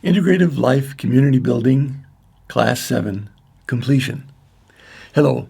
Integrative Life Community Building, Class 7, Completion. Hello,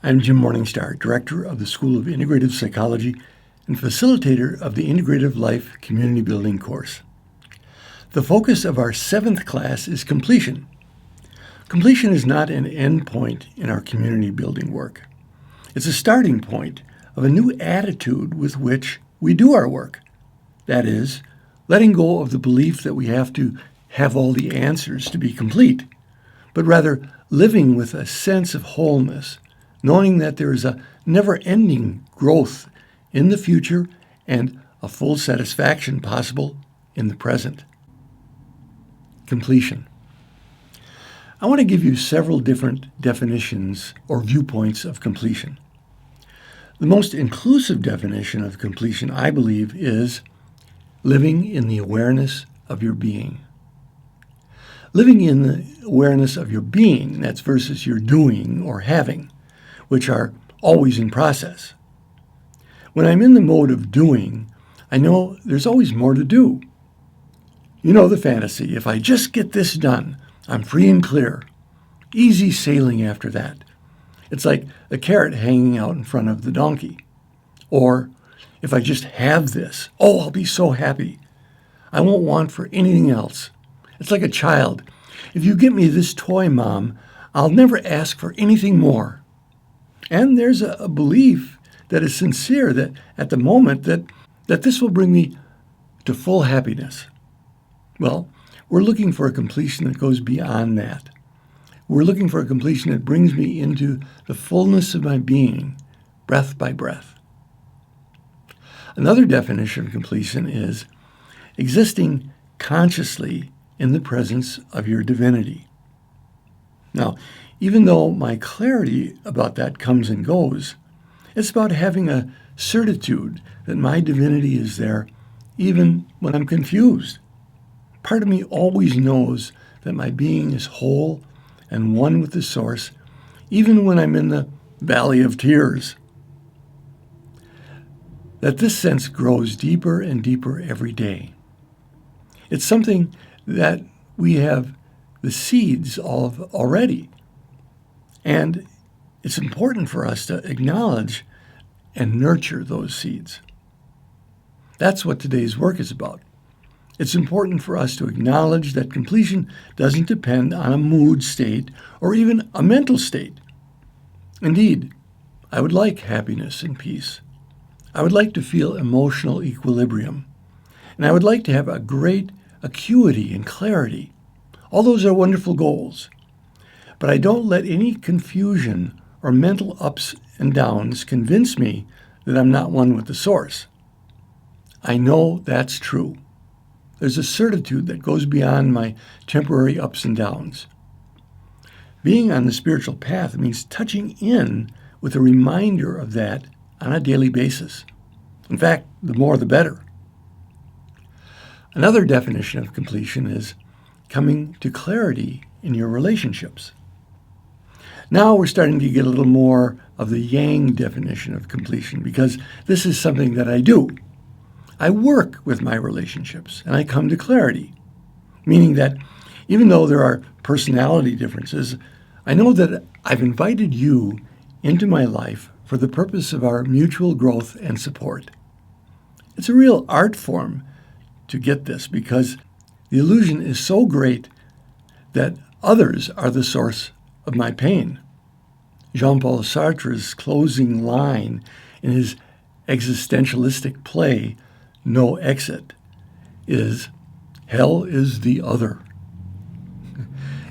I'm Jim Morningstar, Director of the School of Integrative Psychology and facilitator of the Integrative Life Community Building course. The focus of our 7th class is completion. Completion is not an end point in our community building work. It's a starting point of a new attitude with which we do our work. That is, letting go of the belief that we have to have all the answers to be complete, but rather living with a sense of wholeness, knowing that there is a never-ending growth in the future and a full satisfaction possible in the present. Completion. I want to give you several different definitions or viewpoints of completion. The most inclusive definition of completion, I believe, is living in the awareness of your being. Living in the awareness of your being, that's versus your doing or having, which are always in process. When I'm in the mode of doing, I know there's always more to do. You know the fantasy, if I just get this done, I'm free and clear. Easy sailing after that. It's like a carrot hanging out in front of the donkey. Or, if I just have this, I'll be so happy. I won't want for anything else. It's like a child. If you get me this toy, Mom, I'll never ask for anything more. And there's a belief that is sincere that at the moment that this will bring me to full happiness. Well, we're looking for a completion that goes beyond that. We're looking for a completion that brings me into the fullness of my being, breath by breath. Another definition of completion is existing consciously in the presence of your divinity. Now, even though my clarity about that comes and goes, it's about having a certitude that my divinity is there even when I'm confused. Part of me always knows that my being is whole and one with the source, even when I'm in the valley of tears. That this sense grows deeper and deeper every day. It's something that we have the seeds of already. And it's important for us to acknowledge and nurture those seeds. That's what today's work is about. It's important for us to acknowledge that completion doesn't depend on a mood state or even a mental state. Indeed, I would like happiness and peace. I would like to feel emotional equilibrium. And I would like to have a great acuity and clarity. All those are wonderful goals. But I don't let any confusion or mental ups and downs convince me that I'm not one with the source. I know that's true. There's a certitude that goes beyond my temporary ups and downs. Being on the spiritual path means touching in with a reminder of that on a daily basis. In fact, the more the better. Another definition of completion is coming to clarity in your relationships. Now we're starting to get a little more of the yang definition of completion because this is something that I do. I work with my relationships and I come to clarity, meaning that even though there are personality differences, I know that I've invited you into my life for the purpose of our mutual growth and support. It's a real art form to get this because the illusion is so great that others are the source of my pain. Jean-Paul Sartre's closing line in his existentialistic play, No Exit, is, "Hell is the other."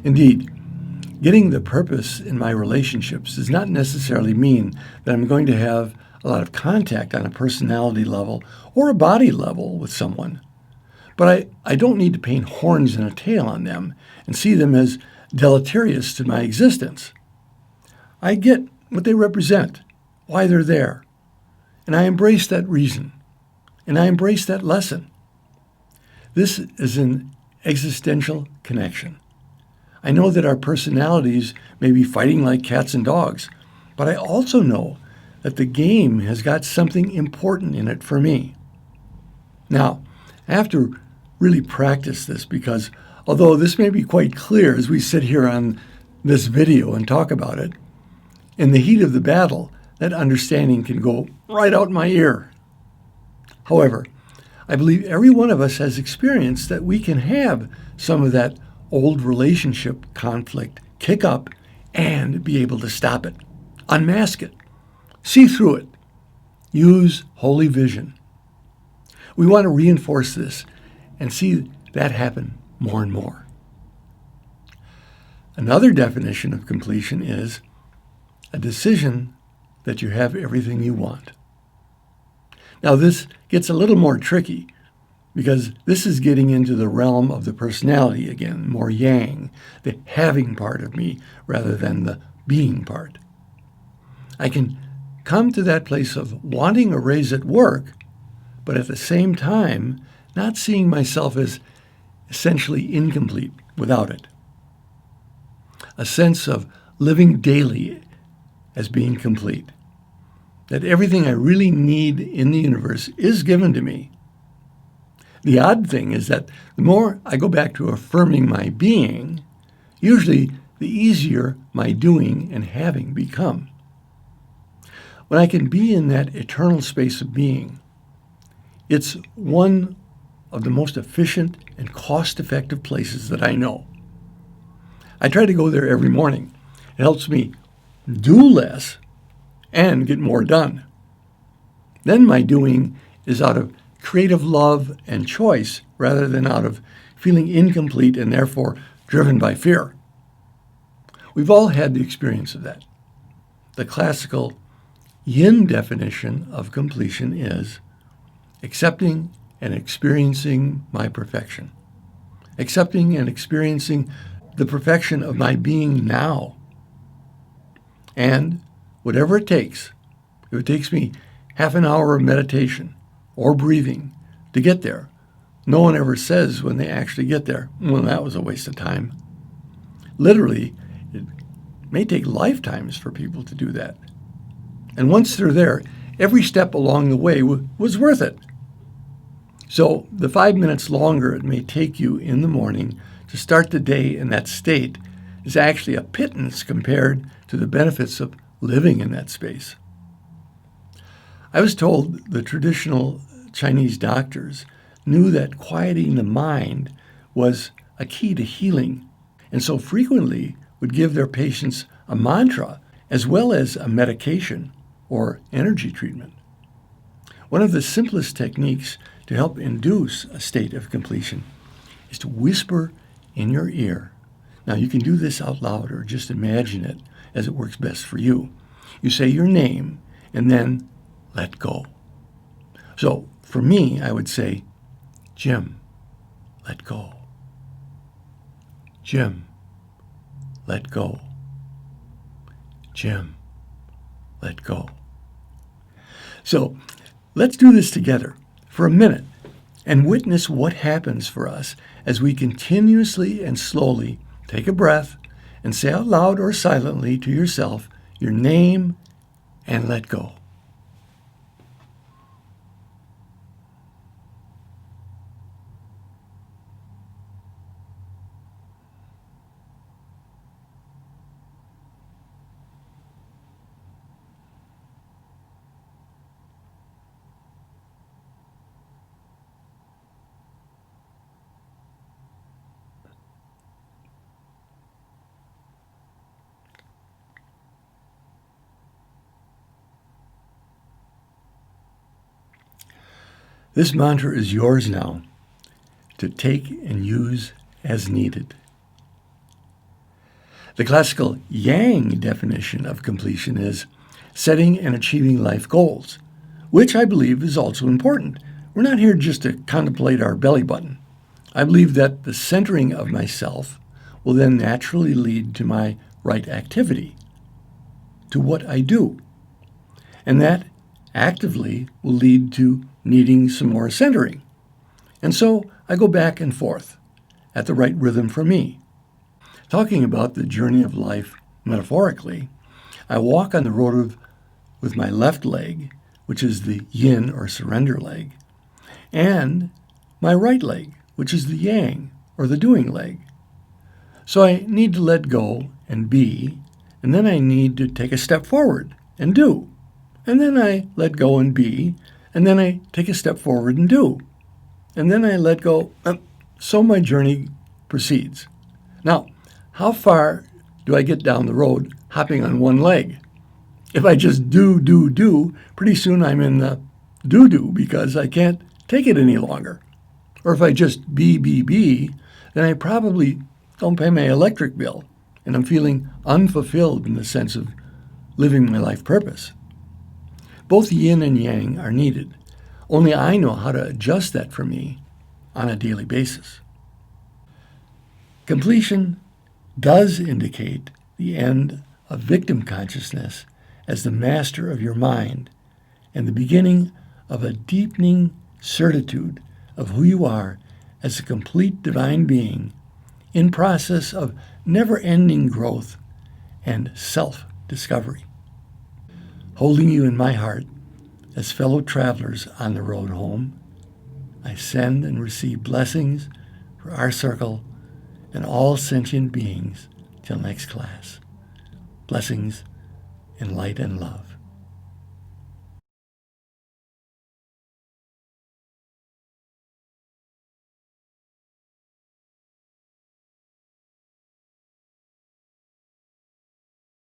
Indeed, getting the purpose in my relationships does not necessarily mean that I'm going to have a lot of contact on a personality level or a body level with someone. But I don't need to paint horns and a tail on them and see them as deleterious to my existence. I get what they represent, why they're there, and I embrace that reason, and I embrace that lesson. This is an existential connection. I know that our personalities may be fighting like cats and dogs, but I also know that the game has got something important in it for me. Now, I have to really practice this because Although this may be quite clear as we sit here on this video and talk about it, in the heat of the battle, that understanding can go right out my ear. However, I believe every one of us has experienced that we can have some of that old relationship conflict kick up and be able to stop it, unmask it, see through it, use holy vision. We want to reinforce this and see that happen more and more. Another definition of completion is a decision that you have everything you want. Now, this gets a little more tricky because this is getting into the realm of the personality again, more yang, the having part of me rather than the being part. I can come to that place of wanting a raise at work, but at the same time, not seeing myself as essentially incomplete without it. A sense of living daily as being complete. That everything I really need in the universe is given to me. The odd thing is that the more I go back to affirming my being, usually the easier my doing and having become. When I can be in that eternal space of being, it's one of the most efficient and cost-effective places that I know. I try to go there every morning. It helps me do less and get more done. Then my doing is out of creative love and choice rather than out of feeling incomplete and therefore driven by fear. We've all had the experience of that. The classical yin definition of completion is accepting and experiencing my perfection. Accepting and experiencing the perfection of my being now. And whatever it takes, if it takes me half an hour of meditation or breathing to get there, no one ever says when they actually get there, well, that was a waste of time. Literally, it may take lifetimes for people to do that. And once they're there, every step along the way was worth it. So the 5 minutes longer it may take you in the morning to start the day in that state is actually a pittance compared to the benefits of living in that space. I was told the traditional Chinese doctors knew that quieting the mind was a key to healing, and so frequently would give their patients a mantra as well as a medication or energy treatment. One of the simplest techniques to help induce a state of completion is to whisper in your ear. Now, you can do this out loud or just imagine it as it works best for you. You say your name and then let go. So for me, I would say, Jim, let go. Jim, let go. Jim, let go. So let's do this together for a minute and witness what happens for us as we continuously and slowly take a breath and say out loud or silently to yourself your name and let go. This mantra is yours now to take and use as needed. The classical yang definition of completion is setting and achieving life goals, which I believe is also important. We're not here just to contemplate our belly button. I believe that the centering of myself will then naturally lead to my right activity, to what I do. And that actively will lead to needing some more centering. And so I go back and forth at the right rhythm for me. Talking about the journey of life metaphorically, I walk on the road with my left leg, which is the yin or surrender leg, and my right leg, which is the yang or the doing leg. So I need to let go and be, and then I need to take a step forward and do. And then I let go and be, and then I take a step forward and do. And then I let go. So my journey proceeds. Now, how far do I get down the road hopping on one leg? If I just do, pretty soon I'm in the do because I can't take it any longer. Or if I just be, then I probably don't pay my electric bill and I'm feeling unfulfilled in the sense of living my life purpose. Both yin and yang are needed. Only I know how to adjust that for me on a daily basis. Completion does indicate the end of victim consciousness as the master of your mind and the beginning of a deepening certitude of who you are as a complete divine being in process of never-ending growth and self-discovery. Holding you in my heart as fellow travelers on the road home, I send and receive blessings for our circle and all sentient beings till next class. Blessings in light and love.